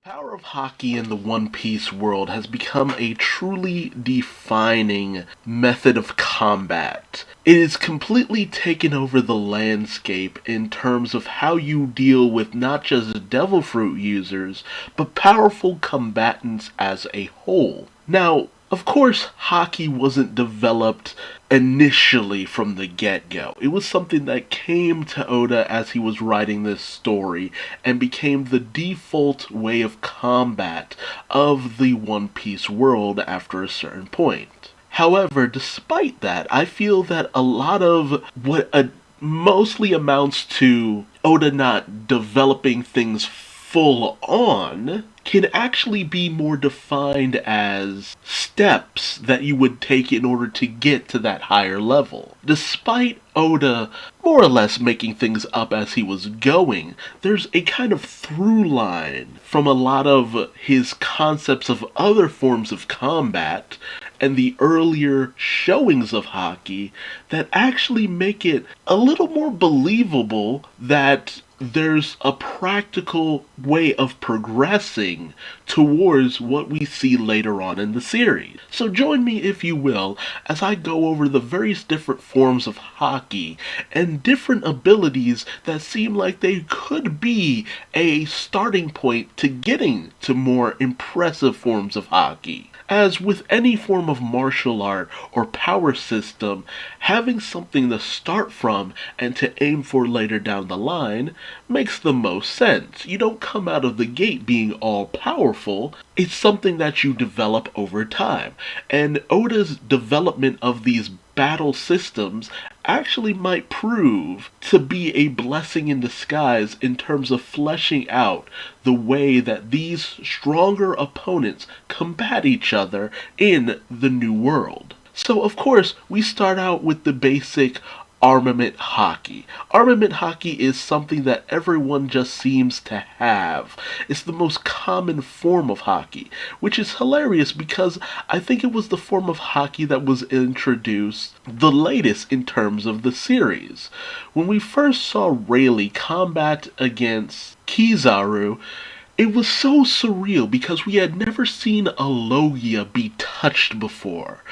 Power of Haki in the One Piece world has become a truly defining method of combat. It has completely taken over the landscape in terms of how you deal with not just Devil Fruit users, but powerful combatants as a whole. Now, of course, Haki wasn't developed initially from the get-go. It was something that came to Oda as he was writing this story and became the default way of combat of the One Piece world after a certain point. However, despite that, I feel that a lot of what mostly amounts to Oda not developing things full on can actually be more defined as steps that you would take in order to get to that higher level. Despite Oda more or less making things up as he was going, there's a kind of through line from a lot of his concepts of other forms of combat and the earlier showings of Haki that actually make it a little more believable that there's a practical way of progressing towards what we see later on in the series. So join me, if you will, as I go over the various different forms of Haki and different abilities that seem like they could be a starting point to getting to more impressive forms of Haki. As with any form of martial art or power system, having something to start from and to aim for later down the line makes the most sense. You don't come out of the gate being all powerful. It's something that you develop over time. And Oda's development of these battle systems actually might prove to be a blessing in disguise in terms of fleshing out the way that these stronger opponents combat each other in the new world. So of course, we start out with the basic armament Haki. Armament Haki is something that everyone just seems to have. It's the most common form of Haki, which is hilarious because I think it was the form of Haki that was introduced the latest in terms of the series. When we first saw Rayleigh combat against Kizaru, it was so surreal because we had never seen a Logia be touched before.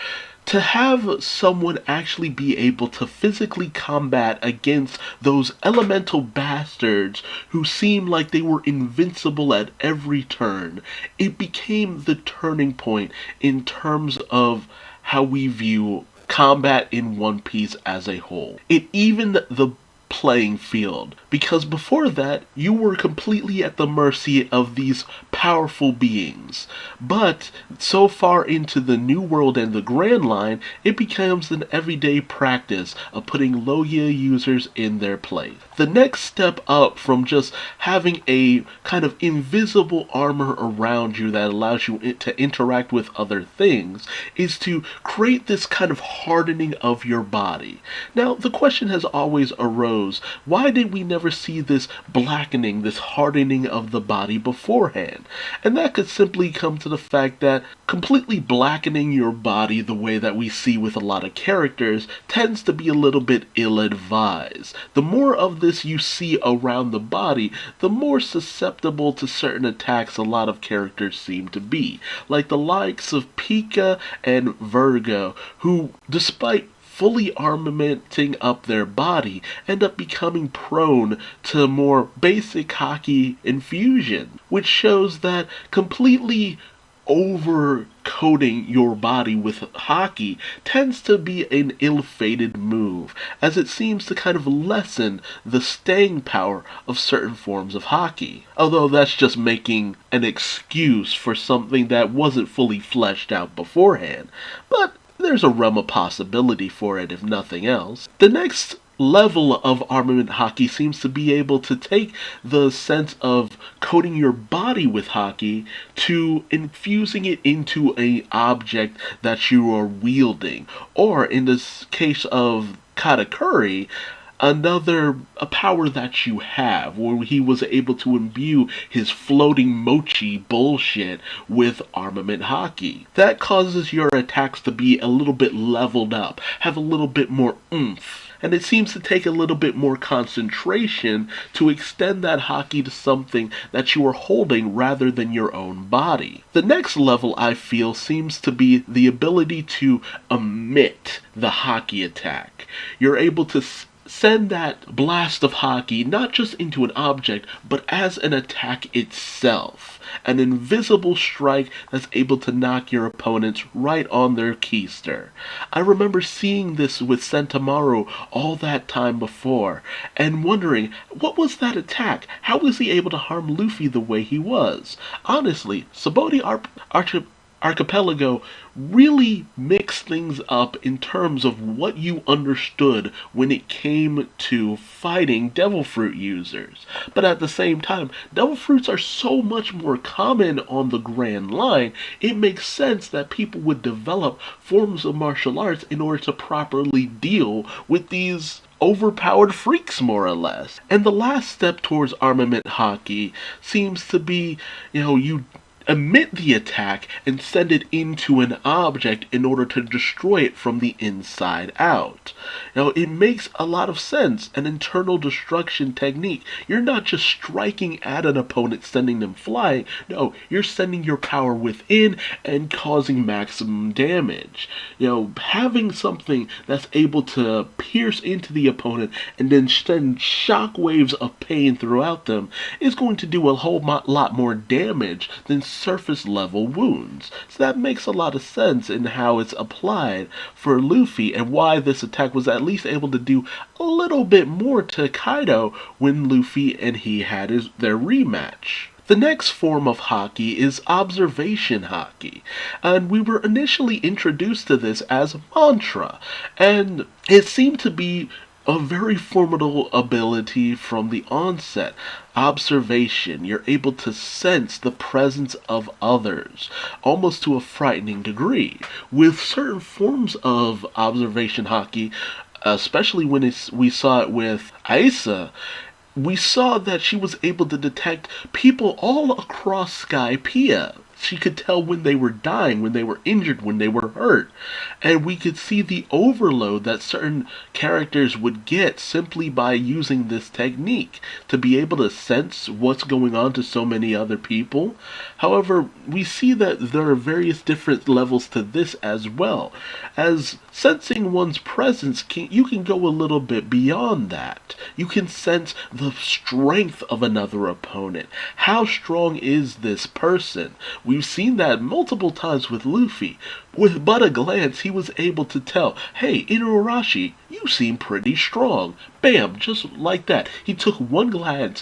To have someone actually be able to physically combat against those elemental bastards who seemed like they were invincible at every turn, it became the turning point in terms of how we view combat in One Piece as a whole. It evened the playing field, because before that you were completely at the mercy of these powerful beings. But so far into the New World and the Grand Line, it becomes an everyday practice of putting Logia users in their place. The next step up from just having a kind of invisible armor around you that allows you to interact with other things is to create this kind of hardening of your body. Now, the question has always arose, why did we never see this blackening, this hardening of the body beforehand? And that could simply come to the fact that completely blackening your body the way that we see with a lot of characters tends to be a little bit ill-advised. The more of this you see around the body, the more susceptible to certain attacks a lot of characters seem to be, like the likes of Pika and Virgo, who, despite fully armamenting up their body, end up becoming prone to more basic Haki infusion, which shows that completely over-coating your body with Haki tends to be an ill-fated move, as it seems to kind of lessen the staying power of certain forms of Haki. Although that's just making an excuse for something that wasn't fully fleshed out beforehand. But there's a realm of possibility for it, if nothing else. The next level of armament Haki seems to be able to take the sense of coating your body with Haki to infusing it into an object that you are wielding, or in this case of Katakuri, a power that you have, where he was able to imbue his floating mochi bullshit with armament Haki. That causes your attacks to be a little bit leveled up, have a little bit more oomph. And it seems to take a little bit more concentration to extend that haki to something that you are holding rather than your own body. The next level, I feel, seems to be the ability to emit the haki attack. You're able to send that blast of haki not just into an object, but as an attack itself. An invisible strike that's able to knock your opponents right on their keister. I remember seeing this with Sentamaru all that time before, and wondering, what was that attack? How was he able to harm Luffy the way he was? Honestly, Sabaody Archipelago really mixed things up in terms of what you understood when it came to fighting Devil Fruit users. But at the same time, Devil Fruits are so much more common on the Grand Line, it makes sense that people would develop forms of martial arts in order to properly deal with these overpowered freaks, more or less. And the last step towards armament haki seems to be, you emit the attack and send it into an object in order to destroy it from the inside out. Now, it makes a lot of sense, an internal destruction technique. You're not just striking at an opponent, sending them flying. No, you're sending your power within and causing maximum damage. Having something that's able to pierce into the opponent and then send shockwaves of pain throughout them is going to do a whole lot more damage than surface level wounds. So that makes a lot of sense in how it's applied for Luffy and why this attack was at least able to do a little bit more to Kaido when Luffy and he had their rematch. The next form of haki is observation haki, and we were initially introduced to this as mantra, and it seemed to be a very formidable ability from the onset. Observation, you're able to sense the presence of others, almost to a frightening degree. With certain forms of observation haki, especially when we saw it with Aisa, we saw that she was able to detect people all across Skypiea. She could tell when they were dying, when they were injured, when they were hurt. And we could see the overload that certain characters would get simply by using this technique, to be able to sense what's going on to so many other people. However, we see that there are various different levels to this as well. As sensing one's presence, you can go a little bit beyond that. You can sense the strength of another opponent. How strong is this person? We've seen that multiple times with Luffy. With but a glance, he was able to tell, hey, Inuarashi, you seem pretty strong. Bam, just like that. He took one glance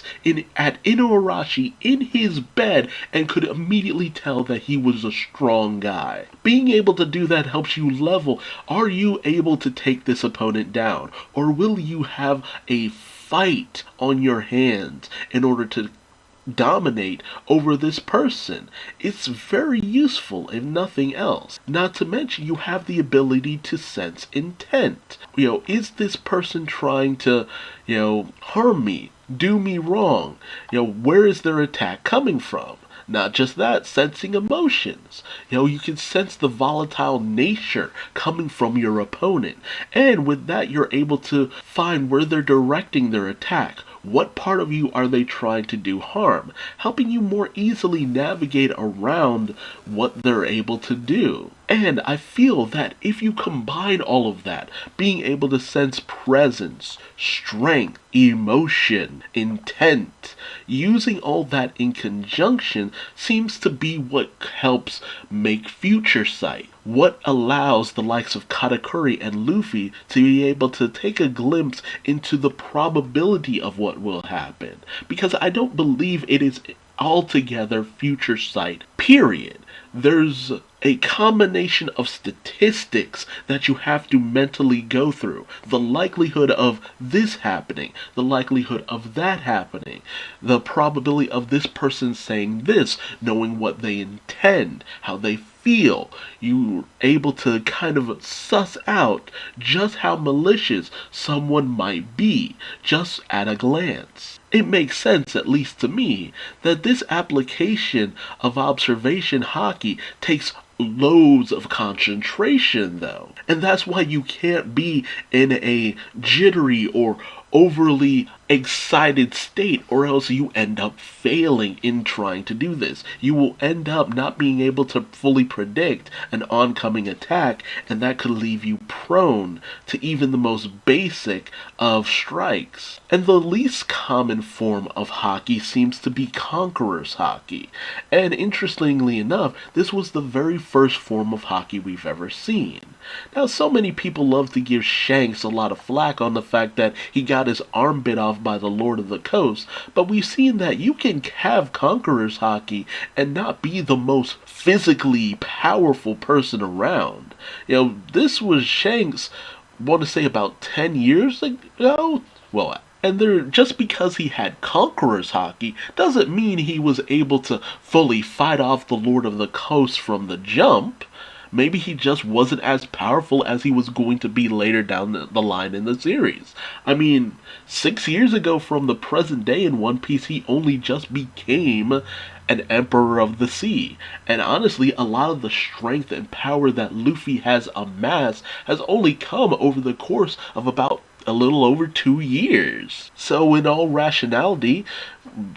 at Inuarashi in his bed and could immediately tell that he was a strong guy. Being able to do that helps you level. Are you able to take this opponent down? Or will you have a fight on your hands in order to dominate over this person? It's very useful, if nothing else. Not to mention, you have the ability to sense intent. Is this person trying to, harm me, do me wrong? Where is their attack coming from? Not just that, sensing emotions. You can sense the volatile nature coming from your opponent. And with that, you're able to find where they're directing their attack. What part of you are they trying to do harm? Helping you more easily navigate around what they're able to do. And I feel that if you combine all of that, being able to sense presence, strength, emotion, intent, using all that in conjunction seems to be what helps make Future Sight. What allows the likes of Katakuri and Luffy to be able to take a glimpse into the probability of what will happen. Because I don't believe it is altogether Future Sight, period. There's a combination of statistics that you have to mentally go through. The likelihood of this happening, the likelihood of that happening, the probability of this person saying this, knowing what they intend, how they feel. You're able to kind of suss out just how malicious someone might be, just at a glance. It makes sense, at least to me, that this application of observation haki takes loads of concentration, though. And that's why you can't be in a jittery or overly excited state, or else you end up failing in trying to do this. You will end up not being able to fully predict an oncoming attack, and that could leave you prone to even the most basic of strikes. And the least common form of Haki seems to be Conqueror's Haki. And interestingly enough, this was the very first form of Haki we've ever seen. Now, so many people love to give Shanks a lot of flack on the fact that he got his arm bit off by the Lord of the Coast, but we've seen that you can have Conqueror's Haki and not be the most physically powerful person around. This was Shanks, I want to say about 10 years ago? Well, and just because he had Conqueror's Haki doesn't mean he was able to fully fight off the Lord of the Coast from the jump. Maybe he just wasn't as powerful as he was going to be later down the line in the series. I mean, 6 years ago from the present day in One Piece, he only just became an Emperor of the Sea. And honestly, a lot of the strength and power that Luffy has amassed has only come over the course of about a little over 2 years. So in all rationality,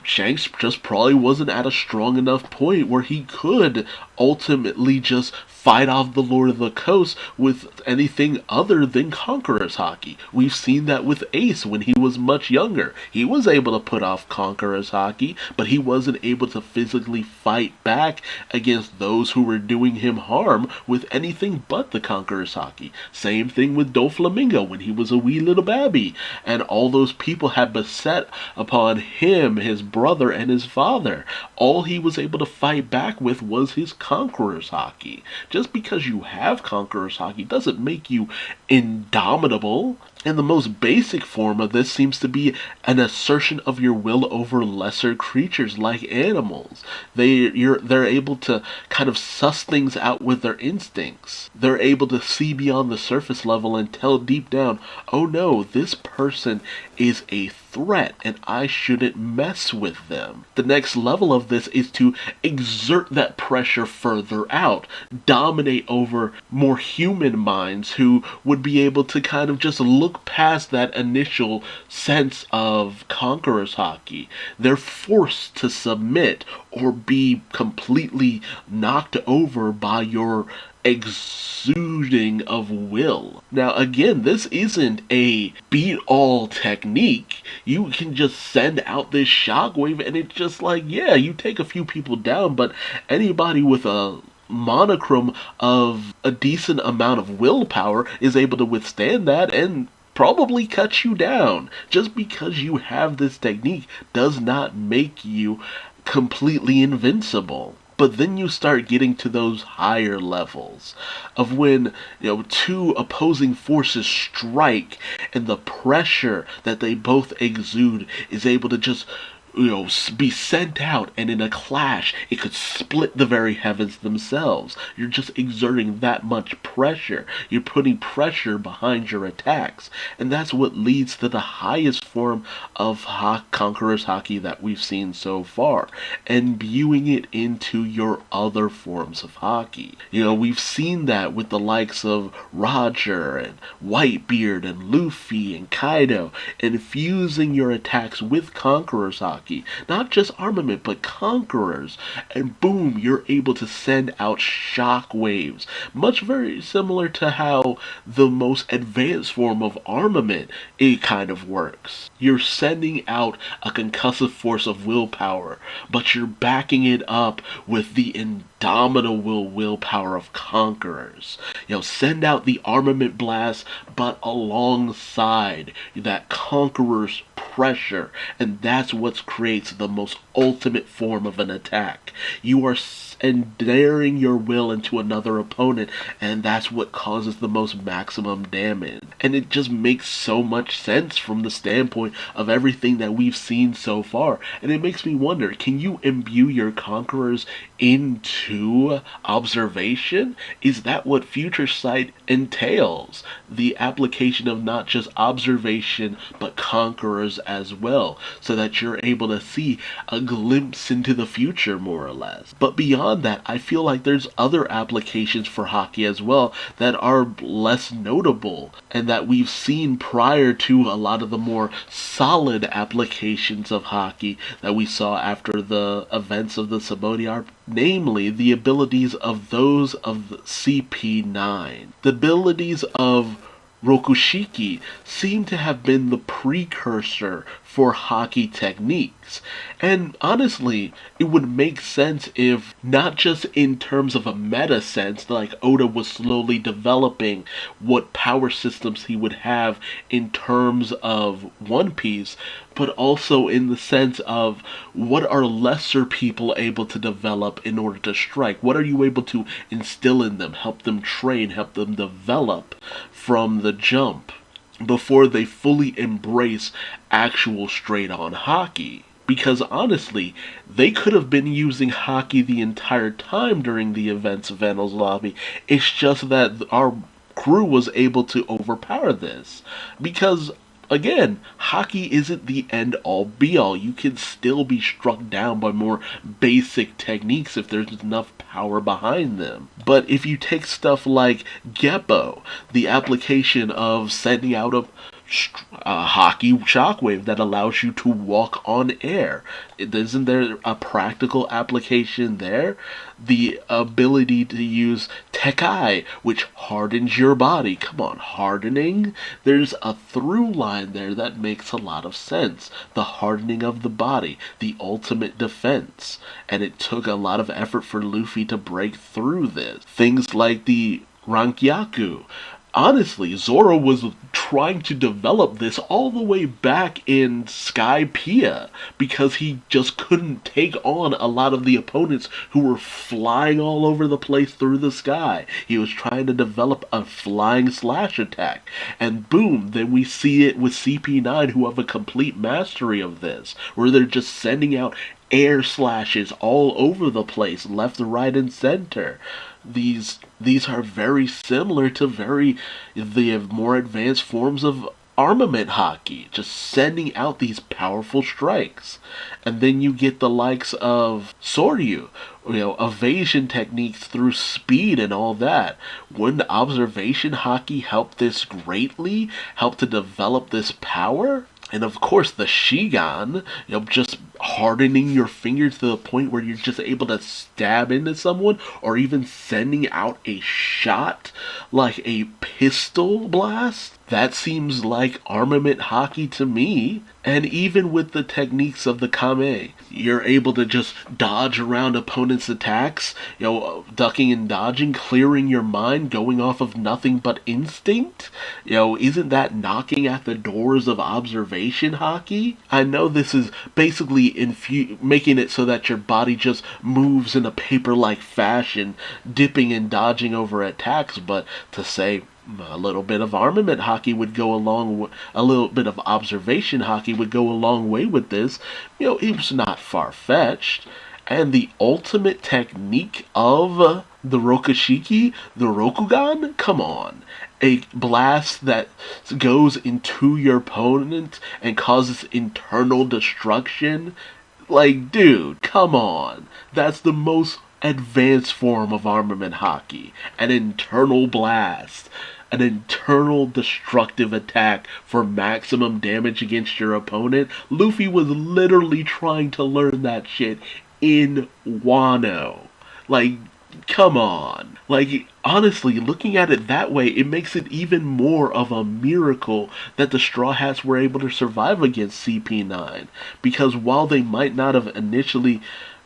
Shanks just probably wasn't at a strong enough point where he could ultimately just fight off the Lord of the Coast with anything other than Conqueror's Haki. We've seen that with Ace when he was much younger. He was able to put off Conqueror's Haki, but he wasn't able to physically fight back against those who were doing him harm with anything but the Conqueror's Haki. Same thing with Doflamingo when he was a wee little baby, and all those people had beset upon him, his brother, and his father. All he was able to fight back with was his Conqueror's Haki. Just because you have Conqueror's Haki doesn't make you indomitable. And the most basic form of this seems to be an assertion of your will over lesser creatures like animals. They're able to kind of suss things out with their instincts. They're able to see beyond the surface level and tell deep down, oh no, this person is a threat and I shouldn't mess with them. The next level of this is to exert that pressure further out, dominate over more human minds who would be able to kind of just look past that initial sense of Conqueror's Haki. They're forced to submit or be completely knocked over by your exuding of will. Now again, this isn't a beat-all technique. You can just send out this shockwave and it's just like, yeah, you take a few people down, but anybody with a monochrome of a decent amount of willpower is able to withstand that and probably cut you down. Just because you have this technique does not make you completely invincible. But then you start getting to those higher levels of when, two opposing forces strike and the pressure that they both exude is able to just be sent out, and in a clash it could split the very heavens themselves. You're just exerting that much pressure. You're putting pressure behind your attacks, and that's what leads to the highest form of Conqueror's Haki that we've seen so far, imbuing it into your other forms of Haki. We've seen that with the likes of Roger and Whitebeard and Luffy and Kaido, infusing your attacks with Conqueror's Haki. Not just armament, but conquerors. And boom, you're able to send out shock waves. Much very similar to how the most advanced form of armament, it kind of works. You're sending out a concussive force of willpower, but you're backing it up with the indomitable willpower of conquerors. Send out the armament blast, but alongside that conqueror's pressure, and that's what creates the most ultimate form of an attack. You are endearing your will into another opponent, and that's what causes the most maximum damage. And it just makes so much sense from the standpoint of everything that we've seen so far. And it makes me wonder, can you imbue your conquerors into observation? Is that what Future Sight entails? The application of not just observation, but conquerors as well, so that you're able to see a glimpse into the future, more or less. But beyond beyond that, I feel like there's other applications for Haki as well that are less notable and that we've seen prior to a lot of the more solid applications of Haki that we saw after the events of the Sabaody arc, namely the abilities of those of CP9. The abilities of Rokushiki seem to have been the precursor for Haki techniques. And honestly, it would make sense if, not just in terms of a meta sense, like Oda was slowly developing what power systems he would have in terms of One Piece, but also in the sense of what are lesser people able to develop in order to strike? What are you able to instill in them, help them train, help them develop from the jump before they fully embrace actual straight-on Haki? Because honestly, they could have been using Haki the entire time during the events of Enies Lobby. It's just that our crew was able to overpower this. Because again, Haki isn't the end-all be-all. You can still be struck down by more basic techniques if there's enough power behind them. But if you take stuff like Geppo, the application of sending out a Haki shockwave that allows you to walk on air, isn't there a practical application there? The ability to use Tekai, which hardens your body. Come on, hardening? There's a through line there that makes a lot of sense. The hardening of the body, the ultimate defense. And it took a lot of effort for Luffy to break through this. Things like the Rankyaku. Honestly, Zoro was trying to develop this all the way back in Skypiea because he just couldn't take on a lot of the opponents who were flying all over the place through the sky. He was trying to develop a flying slash attack. And boom, then we see it with CP9, who have a complete mastery of this, where they're just sending out air slashes all over the place, left, right, and center. These are very similar to the more advanced forms of armament Haki, just sending out these powerful strikes. And then you get the likes of Soryu, evasion techniques through speed and all that. Wouldn't observation Haki help this greatly? Help to develop this power? And of course the Shigan, just hardening your fingers to the point where you're just able to stab into someone, or even sending out a shot like a pistol blast. That seems like armament Haki to me. And even with the techniques of the Kame, you're able to just dodge around opponents' attacks, ducking and dodging, clearing your mind, going off of nothing but instinct. Isn't that knocking at the doors of observation Haki? I know this is basically making it so that your body just moves in a paper-like fashion, dipping and dodging over attacks, but to say a little bit of armament Haki would go a little bit of observation Haki would go a long way with this. It was not far-fetched. And the ultimate technique of the Rokushiki, the Rokugan? Come on. A blast that goes into your opponent and causes internal destruction? Like, dude, come on. That's the most advanced form of armament Haki. An internal blast. An internal destructive attack for maximum damage against your opponent. Luffy was literally trying to learn that shit in Wano. Like, come on. Like, honestly, looking at it that way, it makes it even more of a miracle that the Straw Hats were able to survive against CP9. Because while they might not have initially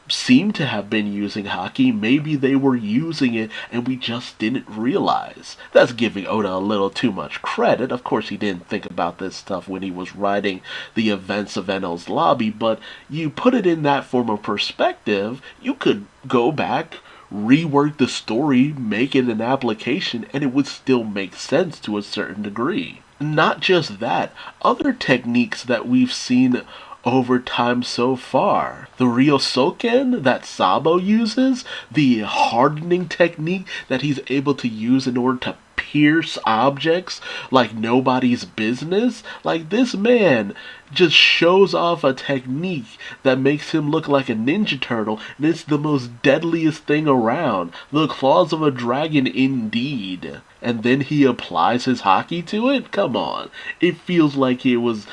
seem to have been using Haki, maybe they were using it and we just didn't realize. That's giving Oda a little too much credit. Of course he didn't think about this stuff when he was writing the events of Enies Lobby, but you put it in that form of perspective, you could go back, rework the story, make it an application, and it would still make sense to a certain degree. Not just that, other techniques that we've seen over time so far. The Ryosoken that Sabo uses, the hardening technique that he's able to use in order to pierce objects like nobody's business. Like, this man just shows off a technique that makes him look like a Ninja Turtle, and it's the most deadliest thing around. The claws of a dragon indeed. And then he applies his Haki to it? Come on. It feels like even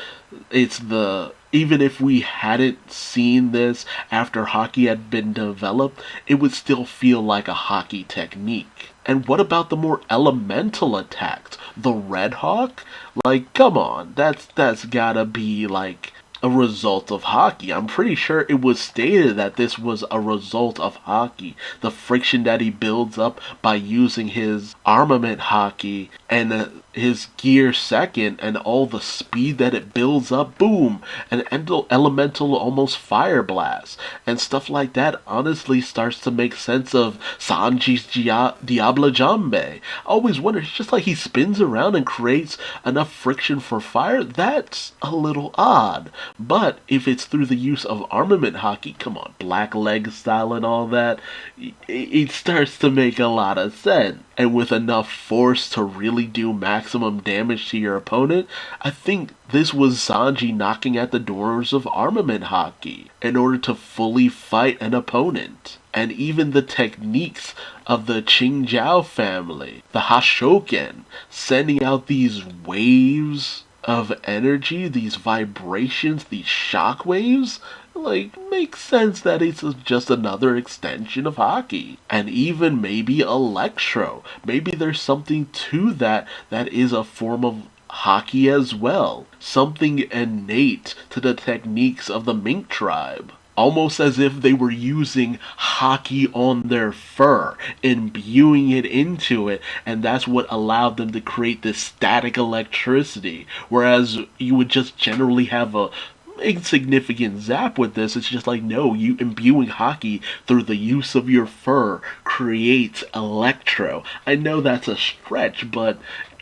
if we hadn't seen this after Haki had been developed, it would still feel like a Haki technique. And what about the more elemental attacks? The Red Hawk? Like, come on, that's gotta be like a result of Haki. I'm pretty sure it was stated that this was a result of Haki. The friction that he builds up by using his armament Haki and his gear second, and all the speed that it builds up, boom, an elemental almost fire blast, and stuff like that honestly starts to make sense of Sanji's Diablo Jambe. I always wonder, it's just like he spins around and creates enough friction for fire. That's a little odd. But if it's through the use of armament Haki, come on, black leg style and all that, it starts to make a lot of sense. And with enough force to really do maximum damage to your opponent, I think this was Sanji knocking at the doors of armament Haki in order to fully fight an opponent. And even the techniques of the Qingjiao family, the Hashoken, sending out these waves of energy, these vibrations, these shock waves, like, makes sense that it's just another extension of Haki. And even maybe Electro. Maybe there's something to that is a form of Haki as well. Something innate to the techniques of the Mink tribe. Almost as if they were using Haki on their fur, imbuing it into it, and that's what allowed them to create this static electricity. Whereas you would just generally have a insignificant zap with this. It's just like, no, you imbuing Haki through the use of your fur creates electro. I know that's a stretch, but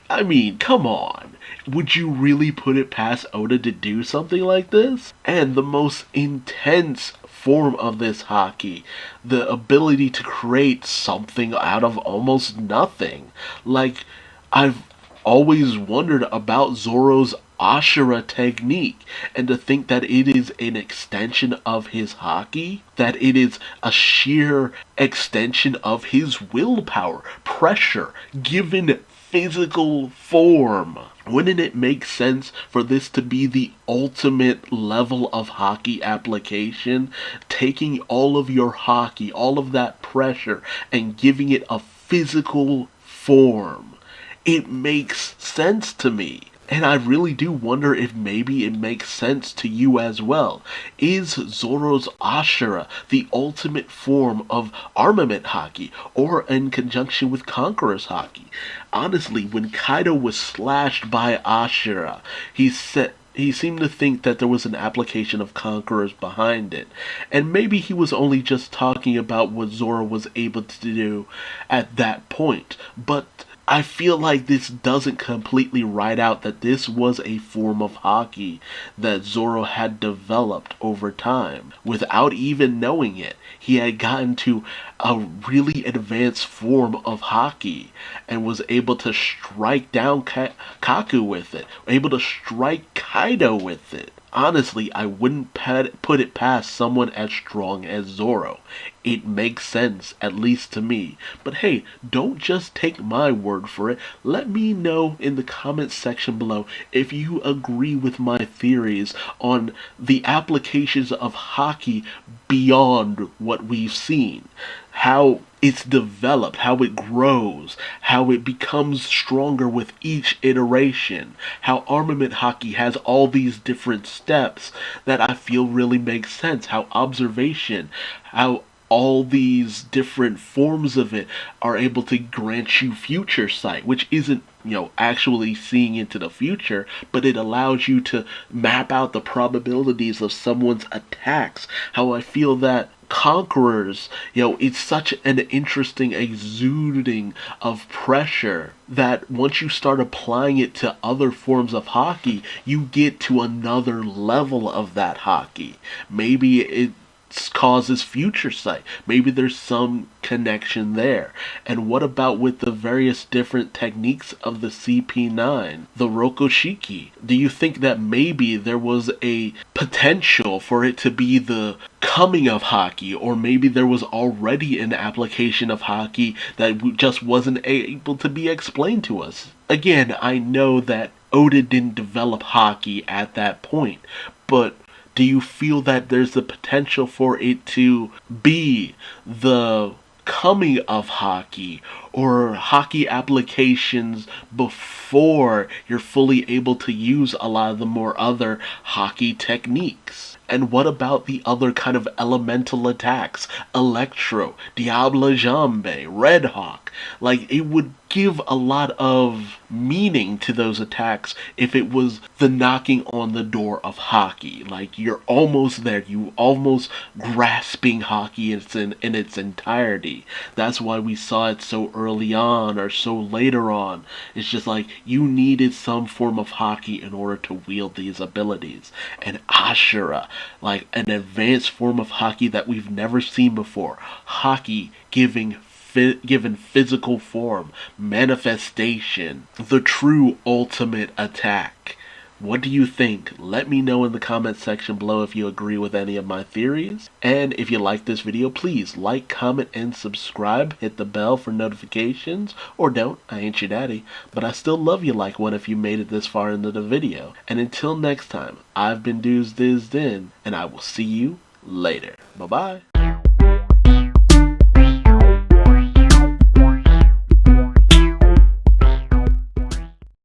I mean, come on. Would you really put it past Oda to do something like this? And the most intense form of this Haki, the ability to create something out of almost nothing. Like, I've always wondered about Zoro's Ashura technique, and to think that it is an extension of his Haki, that it is a sheer extension of his willpower, pressure, given physical form. Wouldn't it make sense for this to be the ultimate level of Haki application? Taking all of your Haki, all of that pressure, and giving it a physical form. It makes sense to me. And I really do wonder if maybe it makes sense to you as well. Is Zoro's Ashura the ultimate form of armament Haki, or in conjunction with Conqueror's Haki? Honestly, when Kaido was slashed by Ashura, he seemed to think that there was an application of Conquerors behind it. And maybe he was only just talking about what Zoro was able to do at that point. But I feel like this doesn't completely write out that this was a form of Haki that Zoro had developed over time. Without even knowing it, he had gotten to a really advanced form of Haki and was able to strike down Kaku with it, able to strike Kaido with it. Honestly, I wouldn't put it past someone as strong as Zoro. It makes sense, at least to me. But hey, don't just take my word for it. Let me know in the comments section below if you agree with my theories on the applications of Haki beyond what we've seen. How it's developed, how it grows, how it becomes stronger with each iteration, how armament Haki has all these different steps that I feel really make sense, how observation, how all these different forms of it are able to grant you future sight, which isn't, actually seeing into the future, but it allows you to map out the probabilities of someone's attacks. How I feel that Conquerors, it's such an interesting exuding of pressure that once you start applying it to other forms of Haki, you get to another level of that Haki. Maybe causes future sight. Maybe there's some connection there. And what about with the various different techniques of the CP9, the Rokoshiki? Do you think that maybe there was a potential for it to be the coming of Haki, or maybe there was already an application of Haki that just wasn't able to be explained to us? Again, I know that Oda didn't develop Haki at that point, but do you feel that there's the potential for it to be the coming of Haki, or Haki applications before you're fully able to use a lot of the more other Haki techniques? And what about the other kind of elemental attacks? Electro, Diablo Jambe, Red Hawk. Like, it would give a lot of meaning to those attacks if it was the knocking on the door of Haki. Like, you're almost there. You almost grasping Haki in its entirety. That's why we saw it so early on or so later on. It's just like you needed some form of Haki in order to wield these abilities. And Ashura, like an advanced form of Haki that we've never seen before. Haki given physical form, manifestation, the true ultimate attack. What do you think? Let me know in the comment section below if you agree with any of my theories. And if you like this video, please like, comment, and subscribe. Hit the bell for notifications. Or don't, I ain't your daddy. But I still love you like one if you made it this far into the video. And until next time, I've been Duuz-Diz-Din, and I will see you later. Bye-bye.